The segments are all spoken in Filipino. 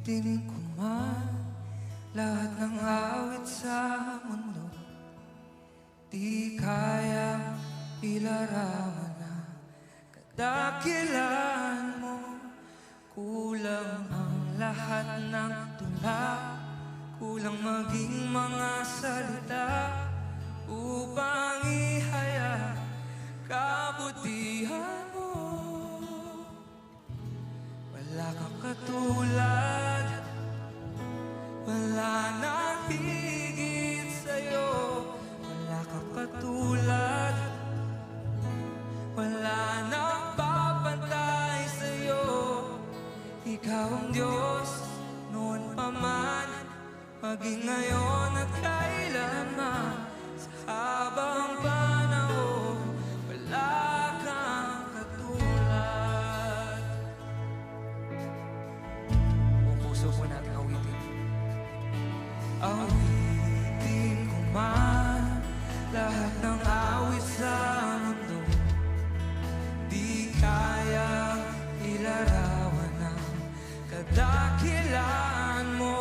Awitin ko man lahat ng awit sa mundo, di kaya ilarawan na kadakilan mo. Kulang ang lahat ng tula, kulang maging mga salita upang ihaya kabutihan mo. Wala kang katulad, wala nang higit sa'yo. Wala kang katulad, wala nang papantay sa'yo. Ikaw ang Diyos noon pa man, maging ngayon at kailanman. Sa habang panahon, wala kang katulad. Buong puso po natin awitin. Awitin ko man lahat ng awit sa mundo, di kaya ilarawan ng kadakilan mo.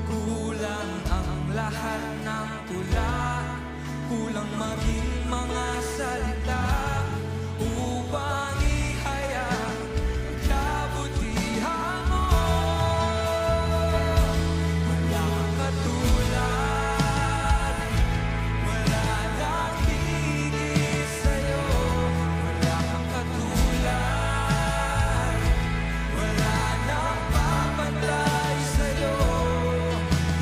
Kulang ang lahat ng tula, kulang maging mga salita upang ihaya ang kabutihan mo. Wala kang katulad, wala nang higit sa'yo. Wala kang katulad, wala nang papantay sa'yo.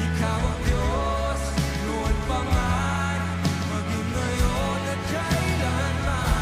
Ikaw ang Diyos noon pa man, maging ngayon at kailanman.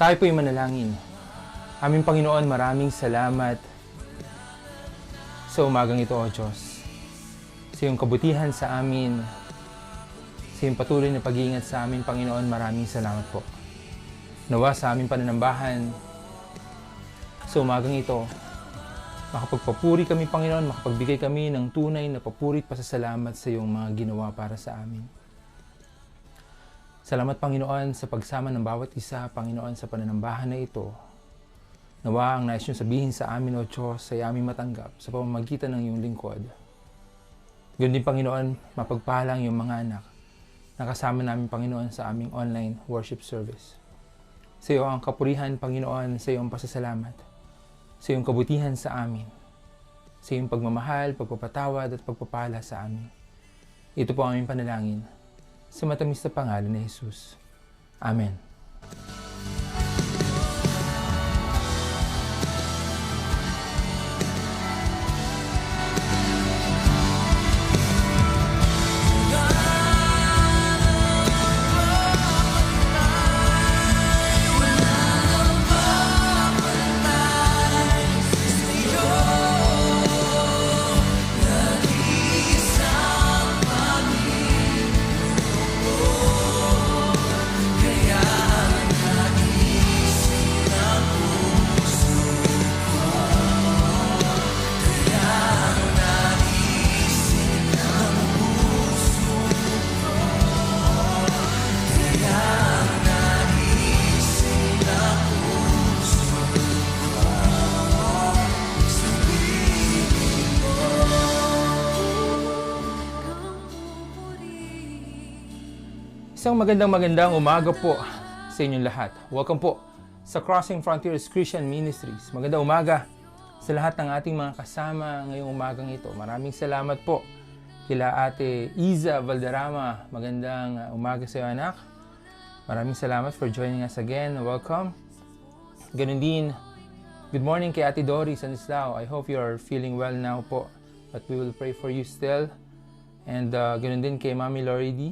Tayo po'y manalangin. Aming Panginoon, maraming salamat sa umagang ito, O Diyos. Sa iyong kabutihan sa amin, sa iyong patuloy na pag-iingat sa amin, Panginoon, maraming salamat po. Nawa sa aming pananambahan, sa umagang ito, makapagpapuri kami, Panginoon, makapagbigay kami ng tunay na papuri at pasasalamat sa iyong mga ginawa para sa amin. Salamat, Panginoon, sa pagsama ng bawat isa, Panginoon, sa pananambahan na ito. Nawa ang nais niyong sabihin sa amin, O Diyos, ay aming matanggap sa pamamagitan ng iyong lingkod. Ganoon din, Panginoon, mapagpahala ang iyong mga anak na kasama namin, Panginoon, sa aming online worship service. Sa iyo ang kapurihan, Panginoon, sa iyong pasasalamat, sa iyong kabutihan sa amin, sa iyong pagmamahal, pagpapatawad at pagpapala sa amin. Ito po ang aming panalangin sa matamis na pangalan ni Jesus. Amen. Isang magandang umaga po sa inyong lahat. Welcome po sa Crossing Frontiers Christian Ministries. Magandang umaga sa lahat ng ating mga kasama ngayong umagang ito. Maraming salamat po kila Ate Iza Valderrama. Magandang umaga sa iyo, anak. Maraming salamat for joining us again. Welcome. Ganun din, good morning kay Ate Doris Anislao. I hope you are feeling well now po. But we will pray for you still. And ganun din kay Mami Lori D.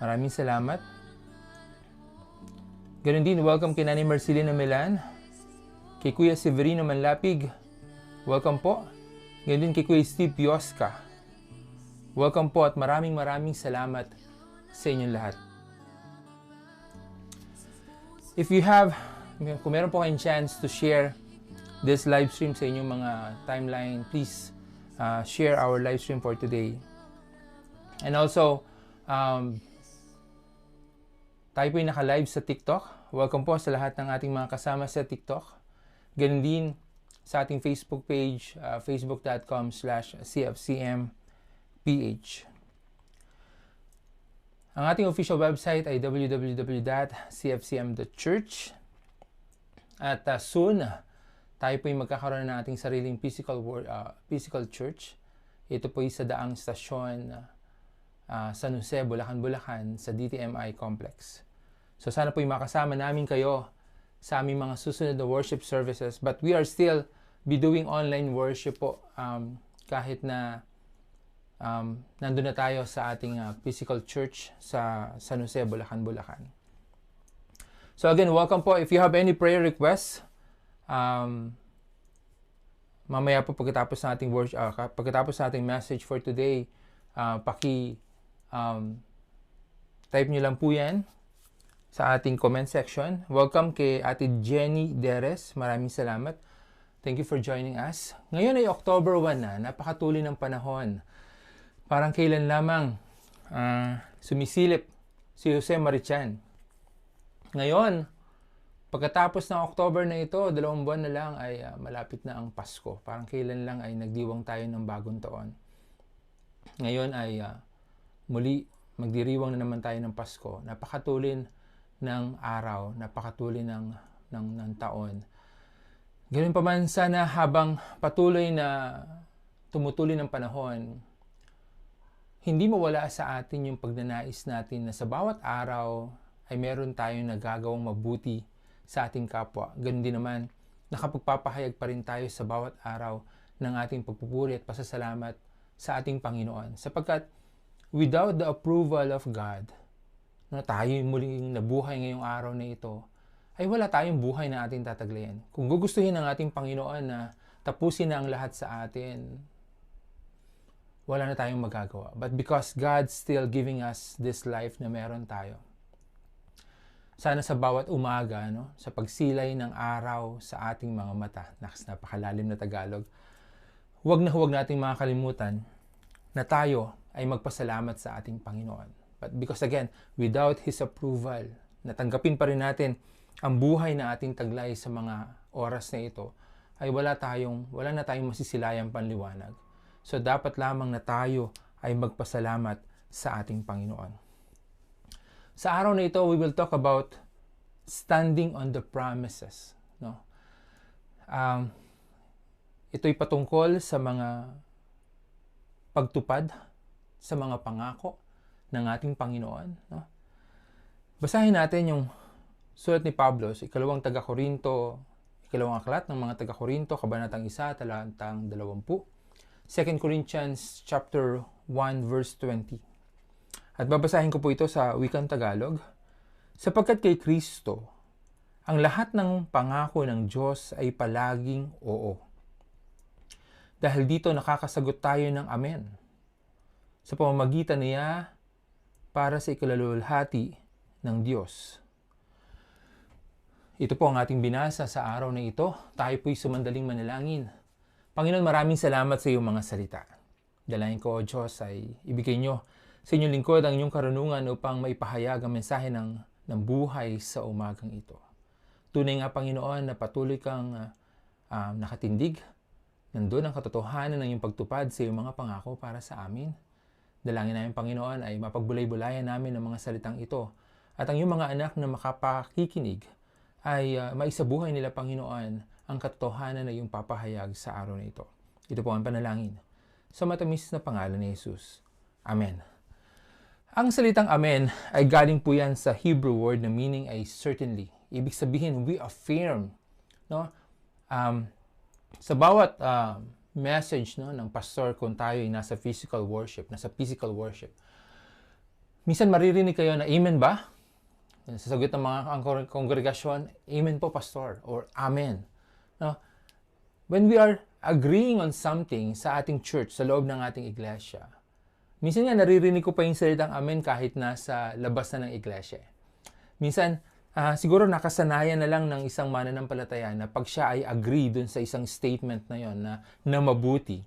Maraming salamat. Ganun din, welcome kay Nanay Marcelina Milan, kay Kuya Severino Manlapig. Welcome po. Ganun din kay Kuya Steve Piosca. Welcome po at maraming salamat sa inyong lahat. If you have, kung meron po kayong chance to share this live stream sa inyong mga timeline, please share our live stream for today. And also, tayo po yung naka-live sa TikTok. Welcome po sa lahat ng ating mga kasama sa TikTok. Ganun din sa ating Facebook page, facebook.com/cfcmph. Ang ating official website ay www.cfcm.church. At soon, tayo po yung magkakaroon ng ating sariling physical church. Ito po yung sa daang stasyon San Jose, Bulacan, sa DTMI Complex. So sana po yung makasama namin kayo sa aming mga susunod na worship services. But we are still be doing online worship po kahit na nandun na tayo sa ating physical church sa San Jose, Bulacan. So again, welcome po. If you have any prayer requests, mamaya po pagkatapos ng ating worship, pagkatapos ng ating message for today, type nyo lang po yan sa ating comment section. Welcome kay Ate Jenny Deres. Maraming salamat. Thank you for joining us. Ngayon ay October 1 na. Napakatuloy ng panahon. Parang kailan lamang sumisilip si Jose Marichan. Ngayon, pagkatapos ng October na ito, 2 buwan na lang ay malapit na ang Pasko. Parang kailan lang ay nagdiwang tayo ng bagong taon. Ngayon ay muli, magdiriwang na naman tayo ng Pasko. Napakatulin ng araw, napakatulin ng taon. Ganun pa man sana habang patuloy na tumutuloy ng panahon, hindi mawala sa atin yung pagnanais natin na sa bawat araw ay meron tayong nagagawang mabuti sa ating kapwa. Ganun din naman, nakapagpapahayag pa rin tayo sa bawat araw ng ating pagpupuri at pasasalamat sa ating Panginoon. Sapagkat without the approval of God, tayo muling nabuhay ngayong araw na ito, ay wala tayong buhay na ating tataglayin. Kung gugustuhin ng ating Panginoon na tapusin na ang lahat sa atin, wala na tayong magagawa. But because God's still giving us this life na meron tayo, sana sa bawat umaga, sa pagsilay ng araw sa ating mga mata, napakalalim na Tagalog, huwag nating makakalimutan na tayo ay magpasalamat sa ating Panginoon. But because again, without His approval, natanggapin pa rin natin ang buhay na ating taglay sa mga oras na ito, ay wala na tayong masisilayang panliwanag. So dapat lamang na tayo ay magpasalamat sa ating Panginoon. Sa araw na ito, we will talk about standing on the promises. Ito'y patungkol sa mga pagtupad sa mga pangako ng ating Panginoon. Basahin natin yung sulat ni Pablo sa ikalawang aklat ng mga taga-Korinto, kabanatang 1, talatang 20. 2 Corinthians chapter 1 verse 20. At babasahin ko po ito sa wikang Tagalog. Sapagkat kay Kristo, ang lahat ng pangako ng Diyos ay palaging oo. Dahil dito nakakasagot tayo ng amen. Sa pamamagitan niya para sa ikalalulhati ng Diyos. Ito po ang ating binasa sa araw na ito. Tayo po'y sumandaling manalangin. Panginoon, maraming salamat sa iyong mga salita. Dalayan ko, O Diyos, ay ibigay nyo sa inyong lingkod ang inyong karunungan upang maipahayag ang mensahe ng buhay sa umagang ito. Tunay nga, Panginoon, na patuloy kang nakatindig. Nandun ang katotohanan ng iyong pagtupad sa iyong mga pangako para sa amin. Dalangin namin, Panginoon, ay mapagbulay-bulayan namin ang mga salitang ito. At ang iyong mga anak na makapakikinig ay maisabuhay nila, Panginoon, ang katotohanan na iyong papahayag sa araw na ito. Ito po ang panalangin. Sa matamis na pangalan ni Jesus. Amen. Ang salitang amen ay galing po yan sa Hebrew word na meaning ay certainly. Ibig sabihin, we affirm. Sa bawat message ng pastor kung tayo ay nasa physical worship, minsan maririnig kayo na amen ba? Sasagot ng mga kongregasyon, amen po, pastor, or amen. When we are agreeing on something sa ating church, sa loob ng ating iglesia, minsan nga naririnig ko pa yung salitang amen kahit nasa labas na ng iglesia. Minsan, siguro nakasanayan na lang ng isang mananampalataya na pag siya ay agree dun sa isang statement na yon na mabuti,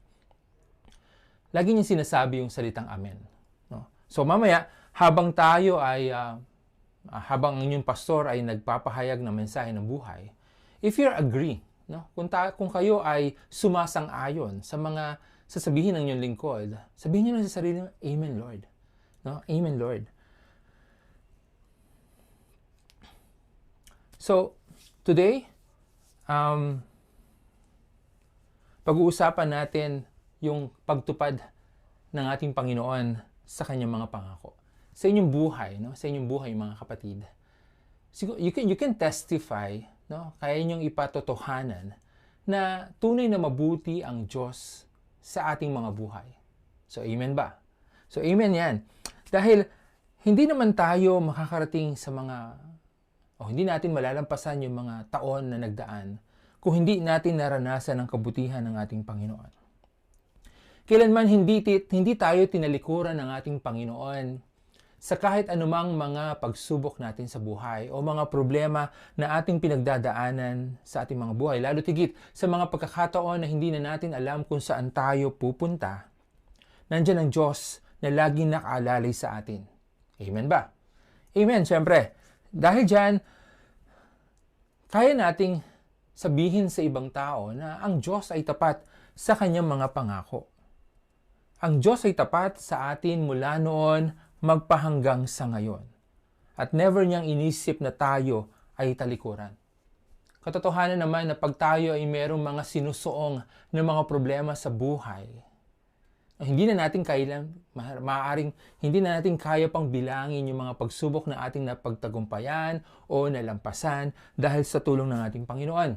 lagi niya sinasabi yung salitang amen. So mamaya, habang tayo ay habang ang inyong pastor ay nagpapahayag ng mensahe ng buhay, if you're agree, kung kayo ay sumasang-ayon sa mga sasabihin ng inyong lingkod, sabihin niyo lang sa sarili niyo, Amen, Lord. Amen, Lord. So, today, pag-uusapan natin yung pagtupad ng ating Panginoon sa kanyang mga pangako. Sa inyong buhay, sa inyong buhay, mga kapatid. You can testify, kaya ninyong ipatotohanan na tunay na mabuti ang Diyos sa ating mga buhay. So, amen ba? So, amen yan. Dahil hindi naman tayo makakarating sa hindi natin malalampasan yung mga taon na nagdaan kung hindi natin naranasan ang kabutihan ng ating Panginoon. Kailanman hindi tayo tinalikuran ng ating Panginoon sa kahit anumang mga pagsubok natin sa buhay o mga problema na ating pinagdadaanan sa ating mga buhay. Lalo tigit sa mga pagkakataon na hindi na natin alam kung saan tayo pupunta, nandiyan ang Diyos na laging nakaalalay sa atin. Amen ba? Amen, syempre. Dahil dyan, kaya nating sabihin sa ibang tao na ang Diyos ay tapat sa kanyang mga pangako. Ang Diyos ay tapat sa atin mula noon magpahanggang sa ngayon. At never niyang inisip na tayo ay talikuran. Katotohanan naman na pag tayo ay merong mga sinusuong na mga problema sa buhay, hindi na natin kaya pang bilangin yung mga pagsubok na ating napagtagumpayan o nalampasan dahil sa tulong ng ating Panginoon.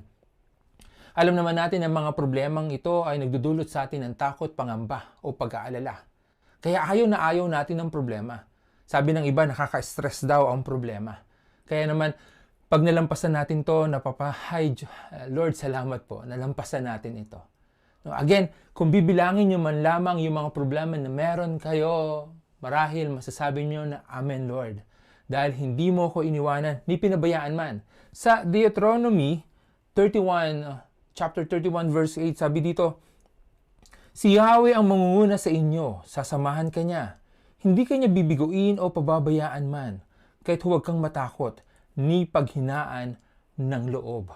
Alam naman natin na mga problemang ito ay nagdudulot sa atin ng takot, pangamba o pag-aalala. Kaya ayaw natin ng problema. Sabi ng iba, nakaka-stress daw ang problema. Kaya naman, Pag nalampasan natin to, Lord, salamat po, nalampasan natin ito. No, again, kung bibilangin nyo man lamang yung mga problema na meron kayo, marahil masasabi nyo na, Amen, Lord. Dahil hindi mo ko iniwanan, ni pinabayaan man. Sa Deuteronomy 31, chapter 31, verse 8, sabi dito, si Yahweh ang mangunguna sa inyo, sasamahan ka niya. Hindi ka niya bibiguin o pababayaan man, kahit huwag kang matakot, ni paghinaan ng loob.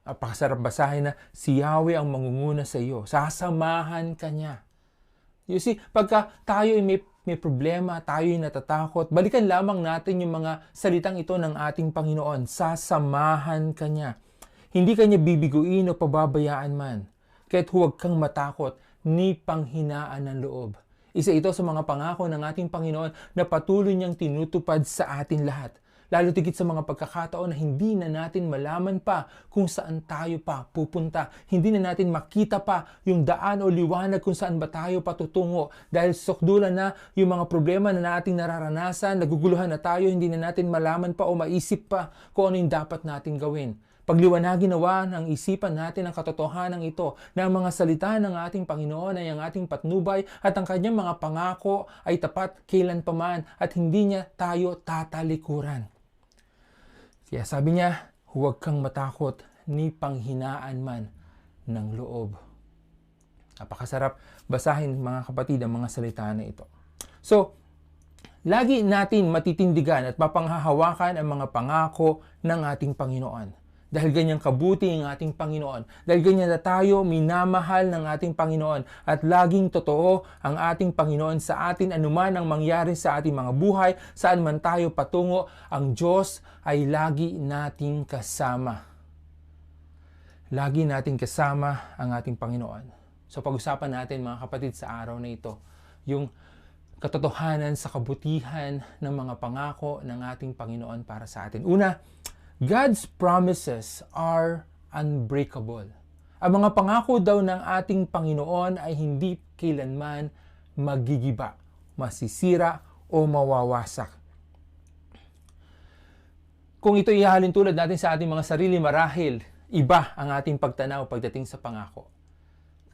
Napakasarap basahin na si Yahweh ang mangunguna sa iyo, sasamahan ka niya. You see, pagka tayo may problema, tayo ay natatakot, balikan lamang natin yung mga salitang ito ng ating Panginoon, sasamahan ka niya. Hindi ka niya bibiguin o pababayaan man, kahit huwag kang matakot, ni panghinaan ng loob. Isa ito sa mga pangako ng ating Panginoon na patuloy niyang tinutupad sa atin lahat. Lalo tigit sa mga pagkakataon na hindi na natin malaman pa kung saan tayo pa pupunta. Hindi na natin makita pa yung daan o liwanag kung saan ba tayo patutungo. Dahil sukdulan na yung mga problema na nating nararanasan, naguguluhan na tayo, hindi na natin malaman pa o maisip pa kung ano yung dapat nating gawin. Pagliwanagin nawa ng isipan natin ang katotohanan ito na ang mga salita ng ating Panginoon ay ang ating patnubay at ang kanyang mga pangako ay tapat kailanpaman at hindi niya tayo tatalikuran. Kaya sabi niya, huwag kang matakot ni panghinaan man ng loob. Napakasarap basahin mga kapatid ang mga salita na ito. So, lagi natin matitindigan at mapanghahawakan ang mga pangako ng ating Panginoon. Dahil ganyang kabuti ang ating Panginoon. Dahil ganyan na tayo minamahal ng ating Panginoon. At laging totoo ang ating Panginoon sa atin anuman ang mangyari sa ating mga buhay, saan man tayo patungo, ang Diyos ay lagi nating kasama. Lagi nating kasama ang ating Panginoon. So pag-usapan natin mga kapatid sa araw na ito, yung katotohanan sa kabutihan ng mga pangako ng ating Panginoon para sa atin. Una, God's promises are unbreakable. Ang mga pangako daw ng ating Panginoon ay hindi kailanman magigiba, masisira o mawawasak. Kung ito ihahalin tulad natin sa ating mga sarili, marahil iba ang ating pagtanaw pagdating sa pangako.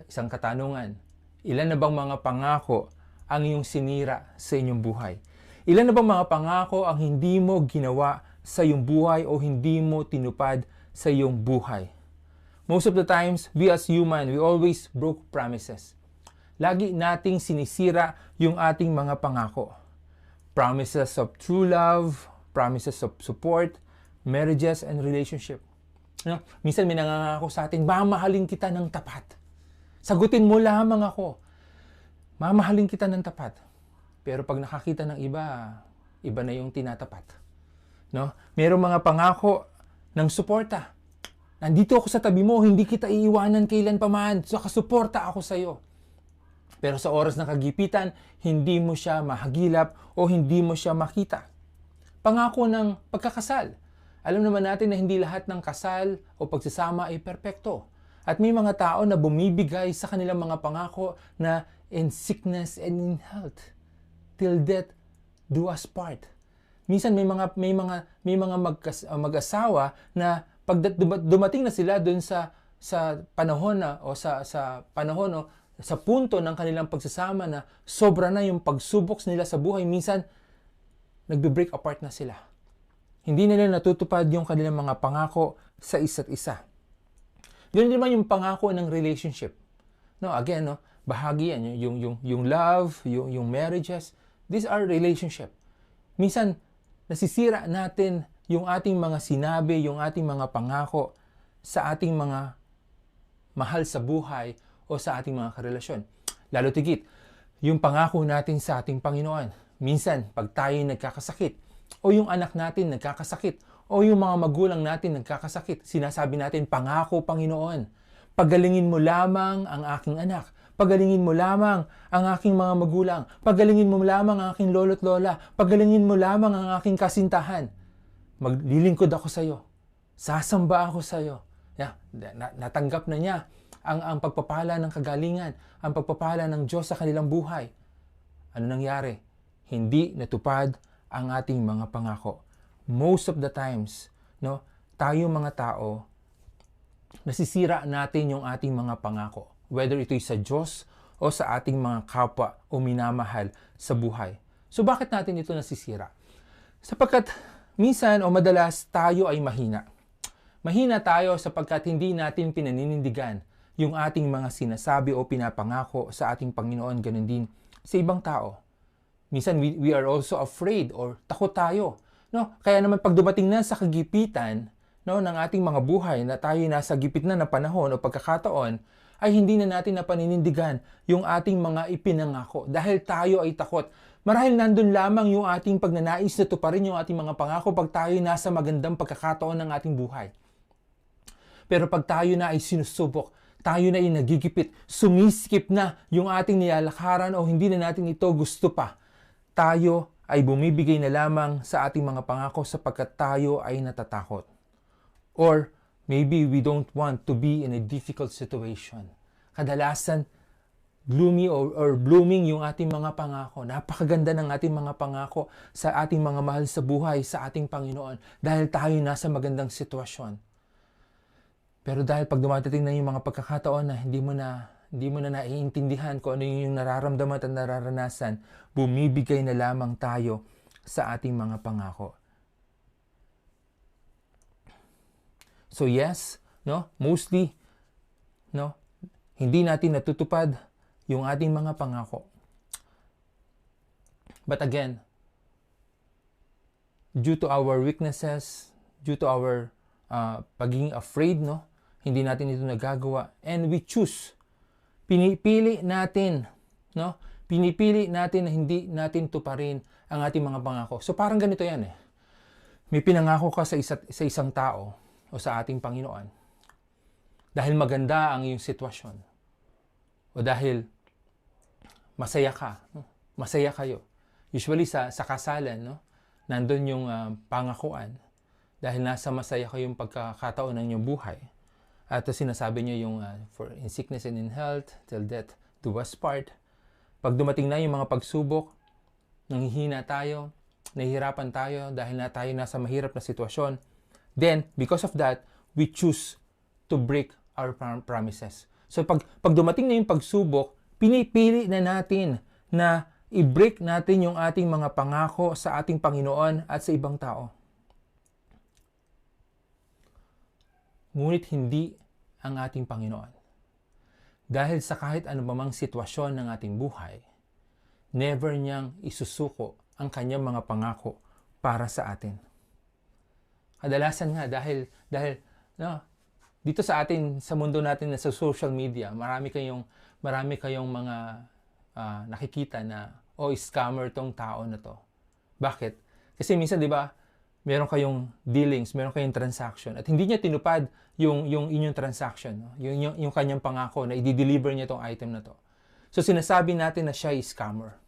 Isang katanungan, ilan na bang mga pangako ang iyong sinira sa inyong buhay? Ilan na bang mga pangako ang hindi mo ginawa sa iyong buhay o hindi mo tinupad sa iyong buhay? Most of the times, we as human, we always broke promises. Lagi nating sinisira yung ating mga pangako. Promises of true love, promises of support, marriages and relationship. No? Minsan may nangangako sa atin, mamahalin kita ng tapat. Sagutin mo lamang ako. Mamahalin kita ng tapat. Pero pag nakakita ng iba, iba na yung tinatapat. No? Mayroong mga pangako ng suporta. Nandito ako sa tabi mo, hindi kita iiwanan kailan pa man. So, kasuporta ako sa iyo. Pero sa oras ng kagipitan, hindi mo siya mahagilap o hindi mo siya makita. Pangako ng pagkakasal. Alam naman natin na hindi lahat ng kasal o pagsasama ay perpekto. At may mga tao na bumibigay sa kanilang mga pangako na in sickness and in health, till death do us part. Minsan may mga mag-asawa na pag dumating na sila doon sa panahon na o sa panahon o sa punto ng kanilang pagsasama na sobra na yung pagsubok nila sa buhay, minsan nagbe-break apart na sila. Hindi nila natutupad yung kanilang mga pangako sa isa't isa. Yun naman yung pangako ng relationship. No, again, no, bahagi yan yung love, yung marriages, these are relationship. Minsan nasisira natin yung ating mga sinabi, yung ating mga pangako sa ating mga mahal sa buhay o sa ating mga karelasyon. Lalo tigit, yung pangako natin sa ating Panginoon. Minsan, pag tayo nagkakasakit, o yung anak natin nagkakasakit, o yung mga magulang natin nagkakasakit, sinasabi natin, pangako Panginoon, pagalingin mo lamang ang aking anak. Pagalingin mo lamang ang aking mga magulang. Pagalingin mo lamang ang aking lolo't lola. Pagalingin mo lamang ang aking kasintahan. Maglilingkod ako sa iyo. Sasamba ako sa iyo. Yeah, natanggap na niya ang pagpapala ng kagalingan, ang pagpapala ng Diyos sa kanilang buhay. Ano nangyari? Hindi natupad ang ating mga pangako. Most of the times, no? Tayo mga tao, nasisira natin yung ating mga pangako. Whether ito'y sa Diyos o sa ating mga kapwa o minamahal sa buhay. So bakit natin ito nasisira? Sapagkat minsan o madalas tayo ay mahina. Mahina tayo sapagkat hindi natin pinaninindigan yung ating mga sinasabi o pinapangako sa ating Panginoon, ganun din sa ibang tao. Minsan we are also afraid or takot tayo. No? Kaya naman pag dumating na sa kagipitan, no, ng ating mga buhay na tayo nasa gipit na ng panahon o pagkakataon, ay hindi na natin napaninindigan yung ating mga ipinangako dahil tayo ay takot. Marahil nandun lamang yung ating pagnanais na tuparin yung ating mga pangako pag tayo nasa magandang pagkakataon ng ating buhay. Pero pag tayo na ay sinusubok, tayo na ay nagigipit, sumiskip na yung ating nilalakaran o hindi na natin ito gusto pa, tayo ay bumibigay na lamang sa ating mga pangako sapagkat tayo ay natatakot. Or maybe we don't want to be in a difficult situation. Kadalasan, gloomy or blooming yung ating mga pangako. Napakaganda ng ating mga pangako sa ating mga mahal sa buhay, sa ating Panginoon, dahil tayo nasa magandang sitwasyon. Pero dahil pag dumadating na yung mga pagkakataon na hindi mo na naiintindihan kung ano yung nararamdaman at nararanasan, bumibigay na lamang tayo sa ating mga pangako. So yes, no, mostly, no, hindi natin natutupad yung ating mga pangako. But again, due to our weaknesses, due to our pagiging afraid, no, hindi natin ito nagagawa, and we choose, pinipili natin, no, pinipili natin na hindi natin tuparin ang ating mga pangako. So parang ganito yan eh. May pinangako ka sa isang tao o sa ating Panginoon dahil maganda ang iyong sitwasyon o dahil masaya ka, no? Masaya kayo. Usually sa kasalan, no, nandun yung pangakuan dahil nasa masaya kayong pagkakataon ng inyong buhay. At sinasabi niyo yung for in sickness and in health till death do us part. Pag dumating na yung mga pagsubok, nanghihina tayo, nahihirapan tayo dahil na tayo nasa mahirap na sitwasyon, then, because of that, we choose to break our promises. So, pag dumating na yung pagsubok, pinipili na natin na i-break natin yung ating mga pangako sa ating Panginoon at sa ibang tao. Ngunit hindi ang ating Panginoon. Dahil sa kahit anumang sitwasyon ng ating buhay, never niyang isusuko ang kanyang mga pangako para sa atin. Kadalasan nga dahil no, dito sa atin sa mundo natin na sa social media, marami kayong mga nakikita na scammer tong tao na to. Bakit? Kasi minsan 'di ba, meron kayong dealings, meron kayong transaction at hindi niya tinupad yung inyong transaction, no? Yung kanyang pangako na i-deliver niya tong item na to. So sinasabi natin na siya ay scammer.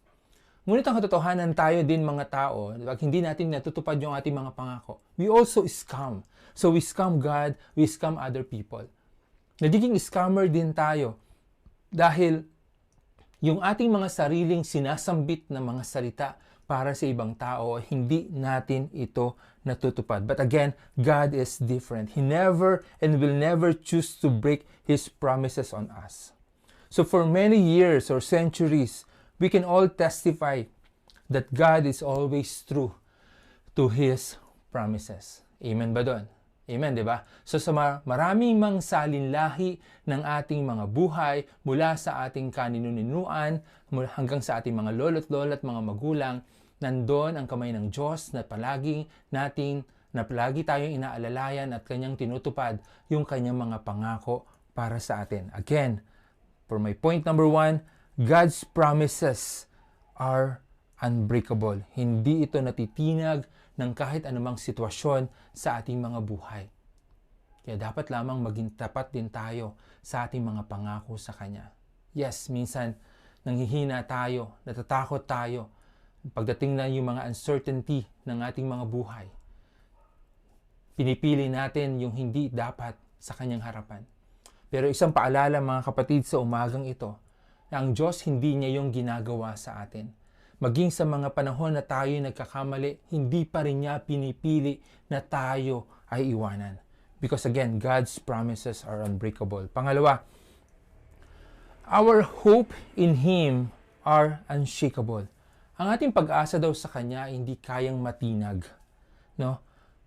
Ngunit ang katotohanan, tayo din mga tao, pag hindi natin natutupad yung ating mga pangako, we also scam. So we scam God, we scam other people. Nagiging scammer din tayo dahil yung ating mga sariling sinasambit na mga salita para sa ibang tao, hindi natin ito natutupad. But again, God is different. He never and will never choose to break His promises on us. So for many years or centuries, we can all testify that God is always true to His promises. Amen ba doon? Amen, di ba? So sa maraming mang salinlahi ng ating mga buhay, mula sa ating kaninu-ninuan, hanggang sa ating mga lolo't lola at mga magulang, nandoon ang kamay ng Diyos na palagi tayong inaalalayan at Kanyang tinutupad yung Kanyang mga pangako para sa atin. Again, for my point number 1, God's promises are unbreakable. Hindi ito natitinag ng kahit anumang sitwasyon sa ating mga buhay. Kaya dapat lamang maging tapat din tayo sa ating mga pangako sa Kanya. Yes, minsan nanghihina tayo, natatakot tayo pagdating na yung mga uncertainty ng ating mga buhay. Pinipili natin yung hindi dapat sa Kanyang harapan. Pero isang paalala mga kapatid sa umagang ito, na ang Diyos hindi niya yung ginagawa sa atin. Maging sa mga panahon na tayo nagkakamali, hindi pa rin niya pinipili na tayo ay iwanan. Because again, God's promises are unbreakable. Pangalawa, our hope in Him are unshakable. Ang ating pag-asa daw sa Kanya hindi kayang matinag. No?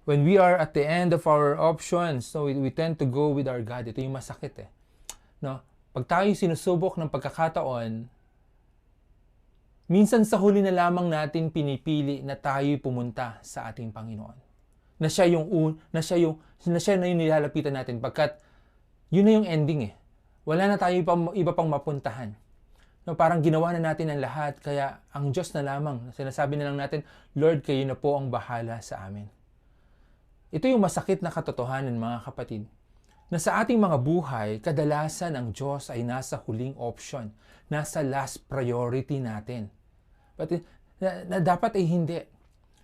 When we are at the end of our options, no, we tend to go with our God. Ito yung masakit eh. No? Pag tayo sinusubok ng pagkakataon, minsan sa huli na lamang natin pinipili na tayo'y pumunta sa ating Panginoon. Na siya na yung nilalapitan natin pagkat yun na yung ending eh. Wala na tayo iba pang mapuntahan. No, parang ginawa na natin ang lahat kaya ang Diyos na lamang. Sinasabi na lang natin, Lord, kayo na po ang bahala sa amin. Ito yung masakit na katotohanan mga kapatid. Na sa ating mga buhay, kadalasan ang Diyos ay nasa huling option. Nasa last priority natin. But na dapat ay hindi.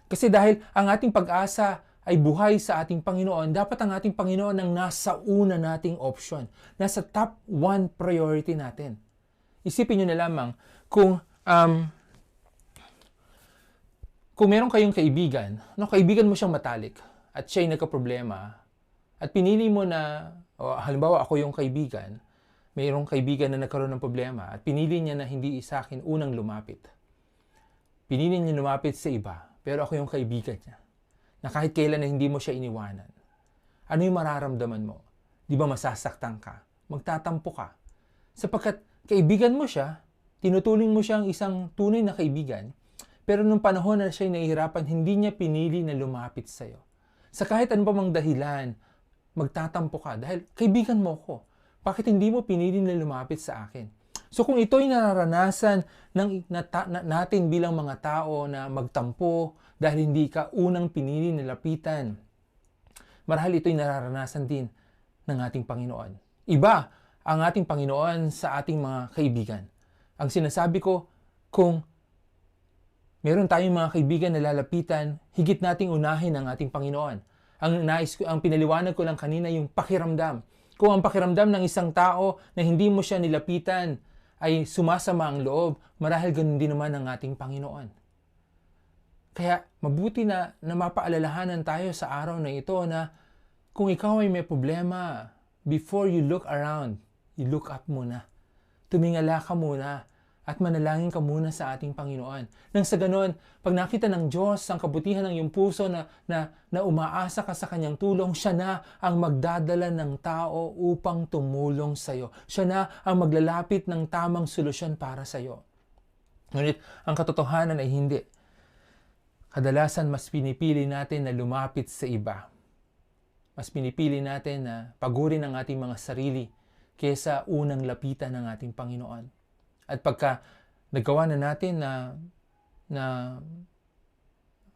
Kasi dahil ang ating pag-asa ay buhay sa ating Panginoon, dapat ang ating Panginoon ang nasa una nating option. Nasa top 1 priority natin. Isipin nyo na lamang, kung meron kayong kaibigan, no, kaibigan mo siyang matalik, at siya'y nagka-problema, at pinili mo na, halimbawa ako yung kaibigan, mayroong kaibigan na nagkaroon ng problema, at pinili niya na hindi sa akin unang lumapit. Pinili niya lumapit sa iba, pero ako yung kaibigan niya. Na kahit kailan na hindi mo siya iniwanan. Ano yung mararamdaman mo? Di ba masasaktan ka? Magtatampo ka. Sapagkat kaibigan mo siya, tinuturing mo siyang isang tunay na kaibigan, pero nung panahon na siya'y nahihirapan, hindi niya pinili na lumapit sa'yo. Sa kahit ano pa mang dahilan, magtatampo ka dahil kaibigan mo ko. Bakit hindi mo pinili na lumapit sa akin? So kung ito'y nararanasan natin bilang mga tao na magtampo dahil hindi ka unang pinili na lapitan, marahil ito'y nararanasan din ng ating Panginoon. Iba ang ating Panginoon sa ating mga kaibigan. Ang sinasabi ko, kung meron tayong mga kaibigan na lalapitan, higit nating unahin ang ating Panginoon. Ang pinaliwanag ko lang kanina yung pakiramdam. Kung ang pakiramdam ng isang tao na hindi mo siya nilapitan ay sumasama ang loob, marahil ganun din naman ang ating Panginoon. Kaya mabuti na mapaalalahanan tayo sa araw na ito na kung ikaw ay may problema, before you look around, you look up muna. Tumingala ka muna at manalangin ka muna sa ating Panginoon. Nang sa ganon, pag nakita ng Diyos ang kabutihan ng iyong puso na umaasa ka sa Kanyang tulong, siya na ang magdadala ng tao upang tumulong sa iyo. Siya na ang maglalapit ng tamang solusyon para sa iyo. Ngunit ang katotohanan ay hindi. Kadalasan mas pinipili natin na lumapit sa iba. Mas pinipili natin na pagurin ang ating mga sarili kaysa unang lapitan ng ating Panginoon. At pagka nagawa na natin na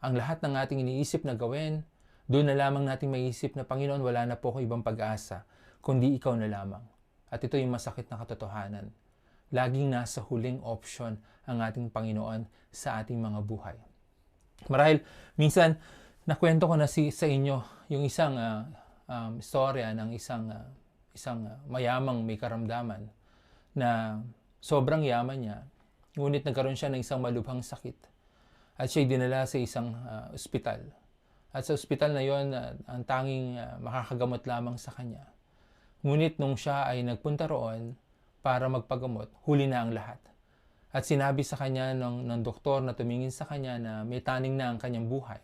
ang lahat ng ating iniisip na gawin, doon na lamang natin maiisip na, Panginoon, wala na po ako ibang pag-asa, kundi ikaw na lamang. At ito yung masakit na katotohanan. Laging nasa huling option ang ating Panginoon sa ating mga buhay. Marahil, minsan, nakwento ko na sa inyo yung isang istorya ng isang mayamang may karamdaman na sobrang yaman niya, ngunit nagkaroon siya ng isang malubhang sakit. At siya'y dinala sa isang ospital. At sa ospital na yon, ang tanging makakagamot lamang sa kanya. Ngunit nung siya ay nagpunta roon para magpagamot, huli na ang lahat. At sinabi sa kanya ng doktor na tumingin sa kanya na may taning na ang kanyang buhay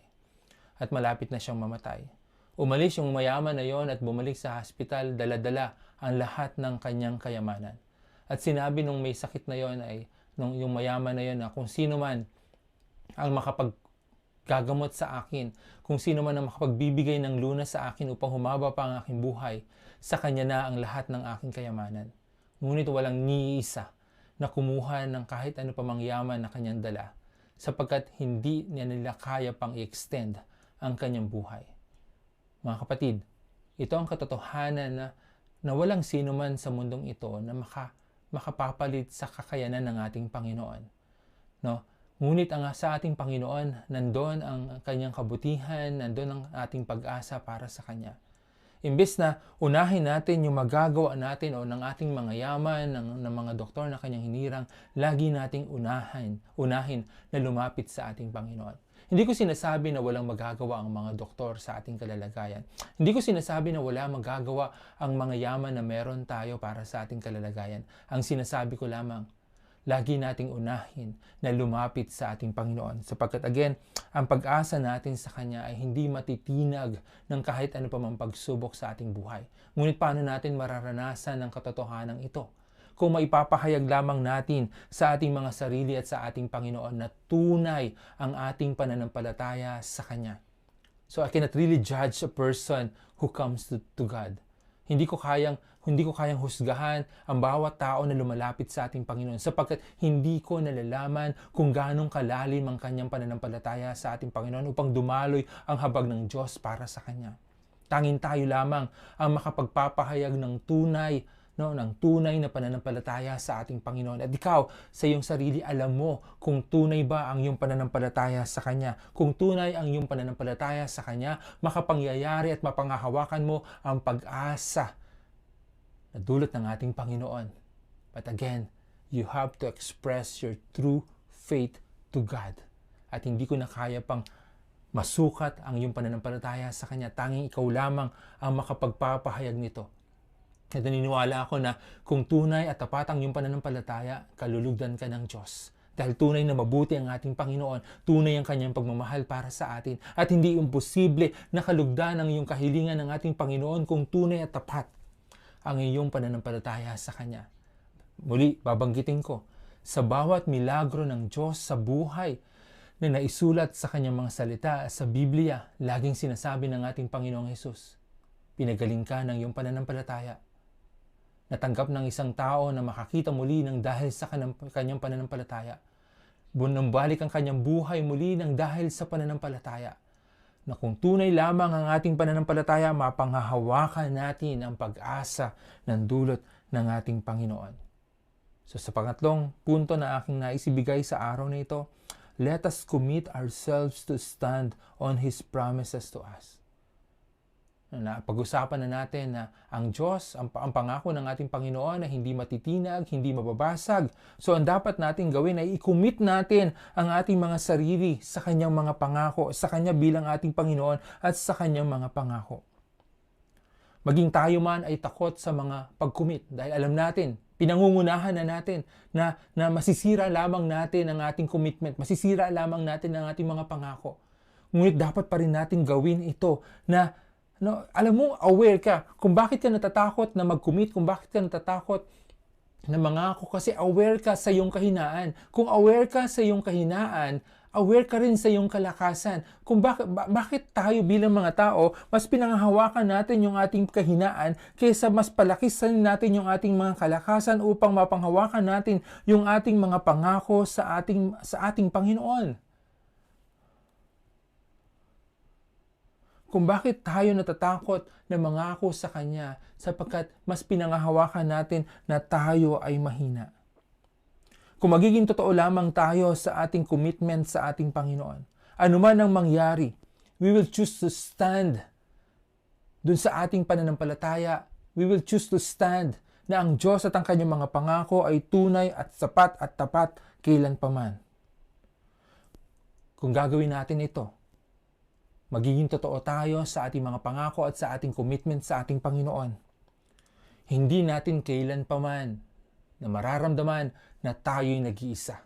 at malapit na siyang mamatay. Umalis yung mayaman na yon at bumalik sa hospital, dala-dala ang lahat ng kanyang kayamanan. At sinabi nung may sakit na yon ay, yung mayaman na yon na kung sino man ang makapaggagamot sa akin, kung sino man ang makapagbibigay ng lunas sa akin upang humaba pa ang aking buhay, sa kanya na ang lahat ng aking kayamanan. Ngunit walang ni isa na kumuha ng kahit ano pa mang yaman na kanyang dala, sapagkat hindi nila kaya pang i-extend ang kanyang buhay. Mga kapatid, ito ang katotohanan na walang sino man sa mundong ito na makapapalit sa kakayanan ng ating Panginoon. No? Ngunit sa ating Panginoon, nandun ang kanyang kabutihan, nandun ang ating pag-asa para sa Kanya. Imbes na unahin natin yung magagawa natin o ng ating mga yaman, ng mga doktor na kanyang hinirang, lagi nating unahin na lumapit sa ating Panginoon. Hindi ko sinasabi na walang magagawa ang mga doktor sa ating kalalagayan. Hindi ko sinasabi na wala magagawa ang mga yaman na meron tayo para sa ating kalalagayan. Ang sinasabi ko lamang, lagi nating unahin na lumapit sa ating Panginoon. Sapagkat again, ang pag-asa natin sa Kanya ay hindi matitinag ng kahit ano pa mang pagsubok sa ating buhay. Ngunit paano natin mararanasan ang katotohanan ito? Kung maipapahayag lamang natin sa ating mga sarili at sa ating Panginoon na tunay ang ating pananampalataya sa Kanya. So I cannot really judge a person who comes to God. Hindi ko kayang husgahan ang bawat tao na lumalapit sa ating Panginoon sapagkat hindi ko nalalaman kung ganong kalalim ang kanyang pananampalataya sa ating Panginoon upang dumaloy ang habag ng Diyos para sa Kanya. Tanging tayo lamang ang makapagpapahayag ng tunay na pananampalataya sa ating Panginoon. At ikaw, sa iyong sarili, alam mo kung tunay ba ang iyong pananampalataya sa Kanya. Kung tunay ang iyong pananampalataya sa Kanya, makapangyayari at mapangahawakan mo ang pag-asa na dulot ng ating Panginoon. But again, you have to express your true faith to God. At hindi ko na kaya pang masukat ang iyong pananampalataya sa Kanya. Tanging ikaw lamang ang makapagpapahayag nito. At naniniwala ako na kung tunay at tapat ang iyong pananampalataya, kalulugdan ka ng Diyos. Dahil tunay na mabuti ang ating Panginoon, tunay ang Kanyang pagmamahal para sa atin. At hindi imposible na kalugdan ang iyong kahilingan ng ating Panginoon kung tunay at tapat ang iyong pananampalataya sa Kanya. Muli, babanggitin ko, sa bawat milagro ng Diyos sa buhay na naisulat sa Kanyang mga salita sa Biblia, laging sinasabi ng ating Panginoong Hesus, pinagaling ka ng iyong pananampalataya. Natanggap ng isang tao na makakita muli ng dahil sa kanyang pananampalataya. Bunambalik ang kanyang buhay muli ng dahil sa pananampalataya. Na kung tunay lamang ang ating pananampalataya, mapanghahawakan natin ang pag-asa ng dulot ng ating Panginoon. So sa pangatlong punto na aking naisibigay sa araw na ito, let us commit ourselves to stand on His promises to us. Pag-usapan na natin na ang Diyos, ang pangako ng ating Panginoon na hindi matitinag, hindi mababasag. So ang dapat natin gawin ay i-commit natin ang ating mga sarili sa Kanyang mga pangako, sa Kanya bilang ating Panginoon at sa Kanyang mga pangako. Maging tayo man ay takot sa mga pag-commit dahil alam natin, pinangungunahan na natin na masisira lamang natin ang ating commitment, masisira lamang natin ang ating mga pangako. Ngunit dapat pa rin natin gawin ito na alam mo, aware ka kung bakit ka natatakot na mag-commit, kung bakit ka natatakot na mangako kasi aware ka sa iyong kahinaan. Kung aware ka sa iyong kahinaan, aware ka rin sa iyong kalakasan. Kung bakit tayo bilang mga tao, mas pinanghahawakan natin yung ating kahinaan kaysa mas palakisan natin yung ating mga kalakasan upang mapanghawakan natin yung ating mga pangako sa ating Panginoon. Kung bakit tayo natatakot na mangako sa Kanya sapagkat mas pinangahawakan natin na tayo ay mahina. Kung magiging totoo lamang tayo sa ating commitment sa ating Panginoon, anuman ang mangyari, we will choose to stand dun sa ating pananampalataya. We will choose to stand na ang Diyos at ang Kanyang mga pangako ay tunay at tapat kailanpaman. Kung gagawin natin ito, magiging totoo tayo sa ating mga pangako at sa ating commitment sa ating Panginoon. Hindi natin kailanpaman na mararamdaman na tayo'y nag-iisa.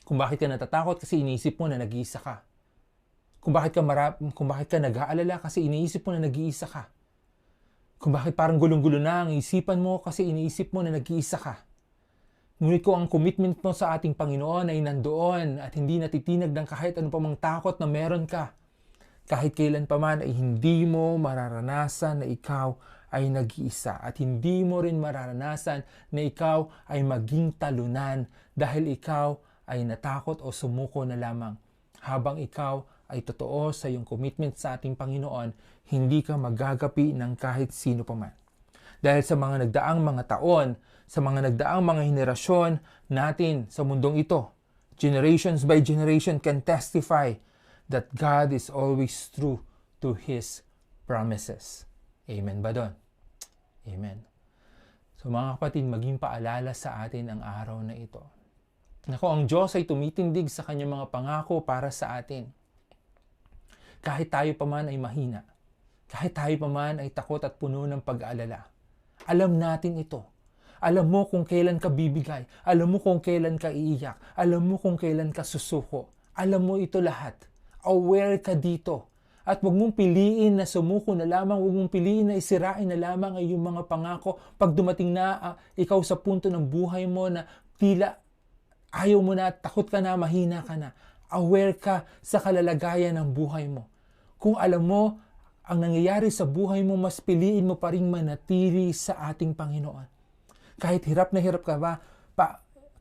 Kung bakit ka natatakot kasi iniisip mo na nag-iisa ka. Kung bakit ka nag-aalala kasi iniisip mo na nag-iisa ka. Kung bakit parang gulong-gulo na ang isipan mo kasi iniisip mo na nag-iisa ka. Ngunit kung ang commitment mo sa ating Panginoon ay nandoon at hindi natitinag ng kahit ano pa mang takot na meron ka, kahit kailan pa man ay hindi mo mararanasan na ikaw ay nag-iisa at hindi mo rin mararanasan na ikaw ay maging talunan dahil ikaw ay natakot o sumuko na lamang. Habang ikaw ay totoo sa iyong commitment sa ating Panginoon, hindi ka magagapi ng kahit sino pa man. Dahil sa mga nagdaang mga taon, sa mga nagdaang mga henerasyon natin sa mundong ito, generations by generation can testify that God is always true to His promises. Amen ba doon? Amen. So mga kapatid, maging paalala sa atin ang araw na ito Nako, ang Diyos ay tumitindig sa kanyang mga pangako para sa atin. Kahit tayo pa man ay mahina, kahit tayo pa man ay takot at puno ng pag-aalala, alam natin ito. Alam mo kung kailan ka bibigay, alam mo kung kailan ka iiyak, alam mo kung kailan ka susuko. Alam mo ito lahat. Aware ka dito. At huwag mong piliin na sumuko na lamang, huwag mong piliin na isirain na lamang ay yung mga pangako pag dumating na ikaw sa punto ng buhay mo na tila ayaw mo na, takot ka na, mahina ka na. Aware ka sa kalalagayan ng buhay mo. Kung alam mo ang nangyayari sa buhay mo, mas piliin mo pa rin manatili sa ating Panginoon. Kahit hirap na hirap ka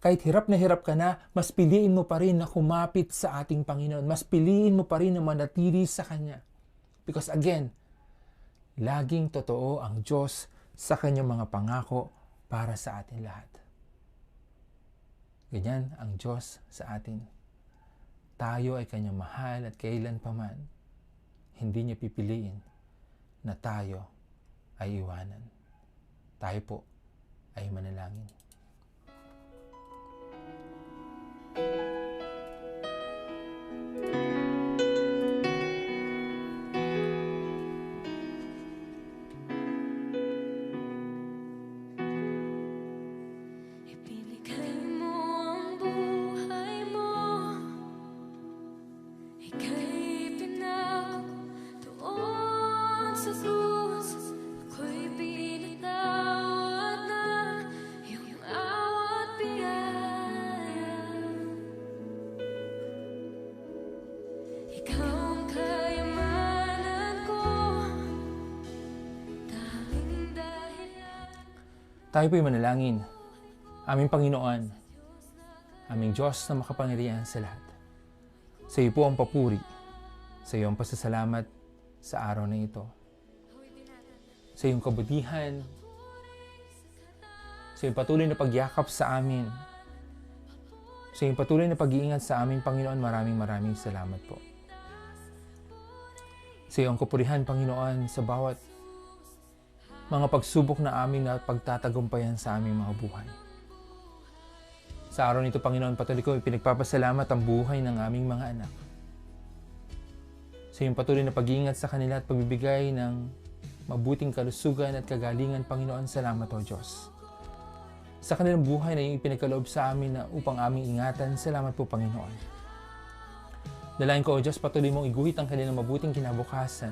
kahit hirap na na, mas piliin mo pa rin na kumapit sa ating Panginoon. Mas piliin mo pa rin na manatili sa Kanya. Because again, laging totoo ang Diyos sa Kanyang mga pangako para sa atin lahat. Ganyan ang Diyos sa atin. Tayo ay Kanyang mahal at kailan pa man, hindi niya pipiliin na tayo ay iwanan. Tayo po ay manalangin. Ibinigay mo ang buhay mo, ika'y pinagtuon sa krus. Ako'y pinatawad na iyong awat biyaya. Ikaw ang kayamanan ko, tanging dahilan. Tayo po'y manalangin. Aming Panginoon, aming Diyos na makapangyarihan sa lahat. Sa iyo po ang papuri, sa iyo ang pasasalamat sa araw na ito. Sa iyong kabutihan, sa iyong patuloy na pagyakap sa amin, sa iyong patuloy na pag-iingat sa aming Panginoon, maraming salamat po. Sa iyo ang kapurihan, Panginoon, sa bawat mga pagsubok na amin na pagtatagumpayan sa aming mga buhay. Sa araw nito, Panginoon, patuloy ko ipinagpapasalamat ang buhay ng aming mga anak. Sa iyong patuloy na pag-iingat sa kanila at pagbibigay ng mabuting kalusugan at kagalingan, Panginoon, salamat o Diyos. Sa kanilang buhay na iyong ipinagkaloob sa amin na upang aming ingatan, salamat po, Panginoon. Dalayan ko o Diyos, patuloy mong iguhit ang kanilang mabuting kinabukasan.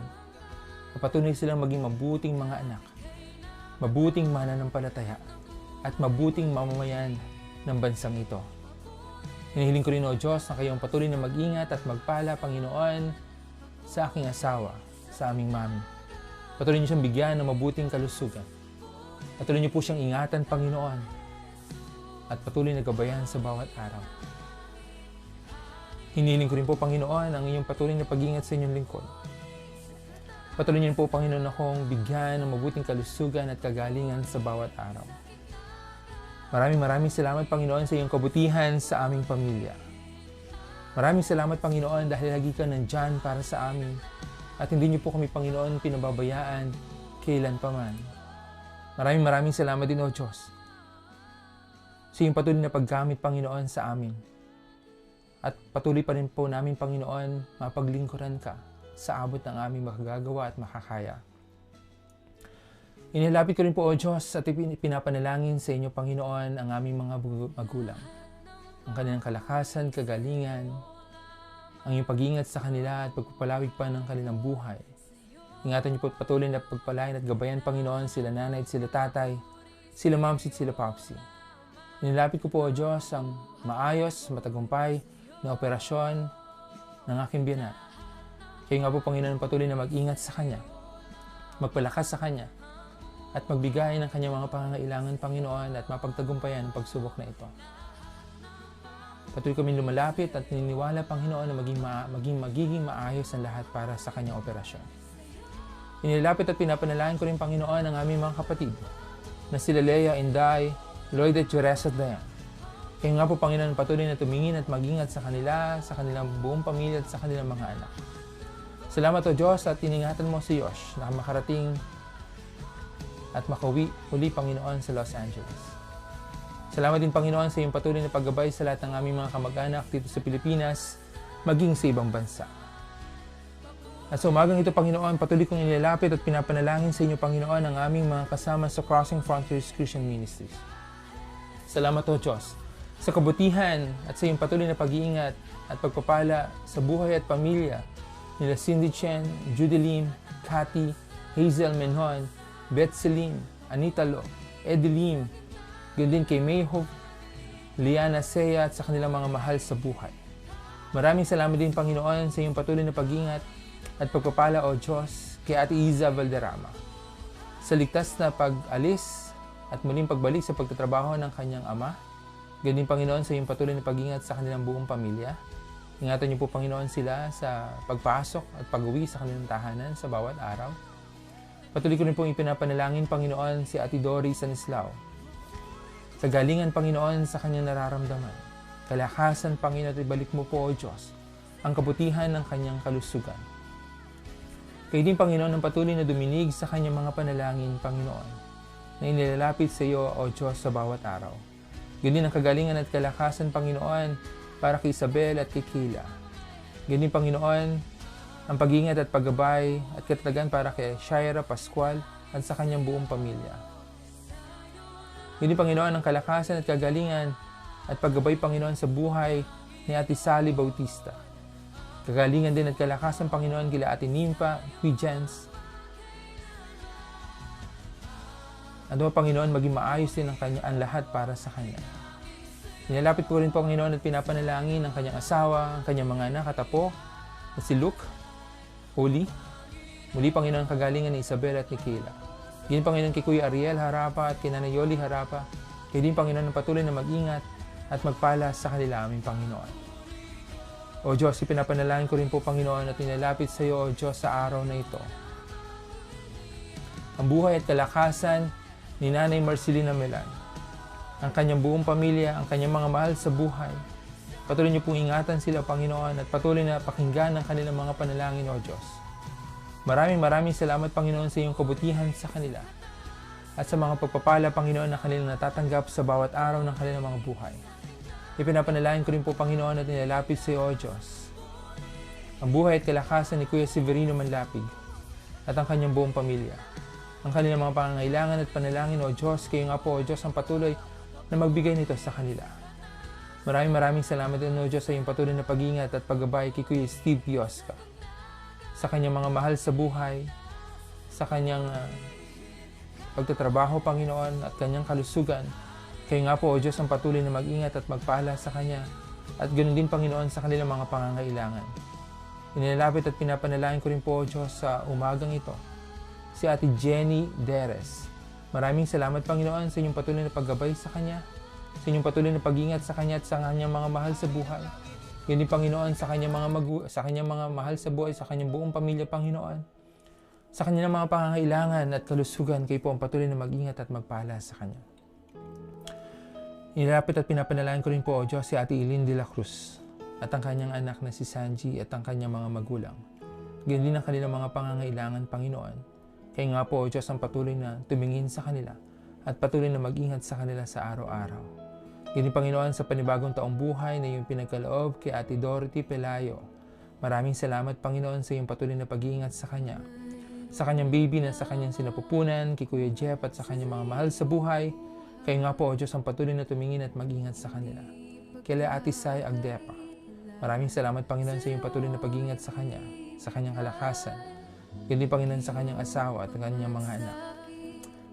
Patuloy silang maging mabuting mga anak, mabuting mananampalataya, at mabuting mamamayan ng bansang ito. Hinihiling ko rin o Diyos na kayong patuloy na mag-ingat at magpala, Panginoon, sa aking asawa, sa aming mami. Patuloy niyo siyang bigyan ng mabuting kalusugan. Patuloy niyo po siyang ingatan, Panginoon, at patuloy na gabayan sa bawat araw. Hinihiling ko rin po, Panginoon, ang inyong patuloy na pag-ingat sa inyong lingkod. Patuloy niyo po, Panginoon, akong bigyan ng mabuting kalusugan at kagalingan sa bawat araw. Maraming salamat, Panginoon, sa iyong kabutihan sa aming pamilya. Maraming salamat, Panginoon, dahil lagi ka nandyan para sa amin at hindi niyo po kami, Panginoon, pinababayaan kailan pa man. Maraming salamat din, O Diyos, sa iyong patuloy na paggamit, Panginoon, sa amin. At patuloy pa rin po namin, Panginoon, mapaglingkuran ka sa abot ng aming makagagawa at makakaya. Inilapit ko rin po, O Diyos, at pinapanalangin sa inyo, Panginoon, ang aming mga magulang. Ang kanilang kalakasan, kagalingan, ang iyong pag-iingat sa kanila at pagpapalawig pa ng kanilang buhay. Ingatan niyo po patuloy na pagpalain at gabayan, Panginoon, sila nanay at sila tatay, sila mamsi at sila papsi. Inilapit ko po, O Diyos, ang maayos, matagumpay na operasyon ng aking biyanan. Kayo nga po, Panginoon, patuloy na mag-ingat sa Kanya, magpalakas sa Kanya, at magbigay ng kanyang mga pangangailangan, Panginoon, at mapagtagumpayan ang pagsubok na ito. Patuloy kami lumalapit at naniniwala, Panginoon, na magiging maayos ang lahat para sa kanyang operasyon. Inilapit at pinapanalangin ko rin, Panginoon, ang aming mga kapatid na sila Leia, Inday, Lloyd at Jures at Dayan. Kayo nga po, Panginoon, patuloy na tumingin at mag-ingat sa kanila, sa kanilang buong pamilya at sa kanilang mga anak. Salamat, O Diyos, at iningatan mo si Yosh na makarating at makauwi uli, Panginoon, sa Los Angeles. Salamat din, Panginoon, sa iyong patuloy na paggabay sa lahat ng aming mga kamag-anak dito sa Pilipinas, maging sa ibang bansa. At sa umagang ito, Panginoon, patuloy kong inilalapit at pinapanalangin sa inyo, Panginoon, ang aming mga kasama sa Crossing Frontiers Christian Ministries. Salamat, O Diyos, sa kabutihan at sa iyong patuloy na pag-iingat at pagpapala sa buhay at pamilya nila Cindy Chen, Judy Lim, Cathy, Hazel Menhon, Beth Celine, Anita Lo, Eddie Lim, gandin kay May Hope, Liana Seya at sa kanilang mga mahal sa buhay. Maraming salamat din, Panginoon, sa iyong patuloy na pag-iingat at pagpapala, O Diyos, kay Ate Iza Valderrama. Sa ligtas na pag-alis at muling pagbalik sa pagtatrabaho ng kanyang ama, gandin, Panginoon, sa iyong patuloy na pag-iingat sa kanilang buong pamilya. Ingatan niyo po, Panginoon, sila sa pagpasok at pag-uwi sa kanilang tahanan sa bawat araw. Patuloy ko rin pong ipinapanalangin, Panginoon, si Ate Dory Stanislao. Sa galingan, Panginoon, sa kanyang nararamdaman. Kalakasan, Panginoon, at ibalik mo po, O Diyos, ang kabutihan ng kanyang kalusugan. Kayo din, Panginoon, ang patuloy na duminig sa kanyang mga panalangin, Panginoon, na inilalapit sa iyo, O Diyos, sa bawat araw. Ganyan ang kagalingan at kalakasan, Panginoon, para kay Isabel at kay Kila. Ganyan, Panginoon, ang pag-iingat at paggabay at katatagan para kay Shaira Pascual at sa kanyang buong pamilya. Ganyan, Panginoon, ang kalakasan at kagalingan at paggabay, Panginoon, sa buhay ni Ate Sally Bautista. Kagalingan din at kalakasan, Panginoon, kila Ate Nympha Huygens. Ano, Panginoon, maging maayos din ang lahat para sa kanya. Nilalapit po rin po, Panginoon, at pinapanalangin ang kanyang asawa, ang kanyang mga anak at apo, na si Luke, Holy. Muli, Panginoon, ang kagalingan ni Isabel at ni Kayla. Din, Panginoon, kay Kuya Ariel Harapa at kay Nanay Yoli Harapa. Kaya din, Panginoon, ang patuloy na mag-ingat at magpala sa kanila, aming Panginoon. O Diyos, ipinapanalangin ko rin po, Panginoon, at nilalapit sa iyo, O Diyos, sa araw na ito. Ang buhay at kalakasan ni Nanay Marcelina Melan, ang kanyang buong pamilya, ang kanyang mga mahal sa buhay. Patuloy niyo pong ingatan sila, Panginoon, at patuloy na pakinggan ang kanilang mga panalangin, O Diyos. Maraming salamat, Panginoon, sa iyong kabutihan sa kanila at sa mga pagpapala, Panginoon, na kanilang natatanggap sa bawat araw ng kanilang mga buhay. Ipinapanalangin ko rin po, Panginoon, at nilalapit sa iyo, O Diyos, ang buhay at kalakasan ni Kuya Severino Manlapig at ang kanyang buong pamilya. Ang kanilang mga pangangailangan at panalangin, O Diyos, kayo nga po, O Diyos, ang patuloy na magbigay nito sa kanila. Maraming salamat din, O Diyos, sa iyong patuloy na pag-iingat at paggabay kay Kuya Steve Biosca, sa kanyang mga mahal sa buhay, sa kanyang pagtatrabaho, Panginoon, at kanyang kalusugan. Kayo nga po, O Diyos, ang patuloy na mag-ingat at magpala sa kanya, at ganoon din, Panginoon, sa kanilang mga pangangailangan. Inilalapit at pinapanalangin ko rin po, O Diyos, sa umagang ito, si Ate Jenny Deres. Maraming salamat, Panginoon, sa inyong patuloy na paggabay sa kanya, sa inyong patuloy na pag-ingat sa kanya at sa kanyang mga mahal sa buhay. Ganyan, Panginoon, sa kanyang mga mahal sa buhay, sa kanyang buong pamilya, Panginoon. Sa kanyang mga pangangailangan at kalusugan, kayo po ang patuloy na mag-ingat at magpala sa kanya. Inilapit at pinapanalangin ko rin po, O Diyos, si Ate Eileen de la Cruz at ang kanyang anak na si Sanji at ang kanyang mga magulang. Ganyan din ang kanilang mga pangangailangan, Panginoon. Kaya nga po, O Diyos, ang patuloy na tumingin sa kanila at patuloy na mag-ingat sa kanila sa araw-araw. Ganyan, Panginoon, sa panibagong taong buhay na iyong pinagkaloob kay Ate Dorothy Pelayo. Maraming salamat, Panginoon, sa iyong patuloy na pag-iingat sa kanya. Sa kanyang baby na sa kanyang sinapupunan, kay Kuya Jeff at sa kanyang mga mahal sa buhay. Kaya nga po, O Diyos, ang patuloy na tumingin at mag-ingat sa kanila. Kaya Ate Sai Agdepa. Maraming salamat, Panginoon, sa iyong patuloy na pag-iingat sa kanya, sa kanyang kalakasan. Ganyan, Panginoon, sa kanyang asawa at kanyang mga anak.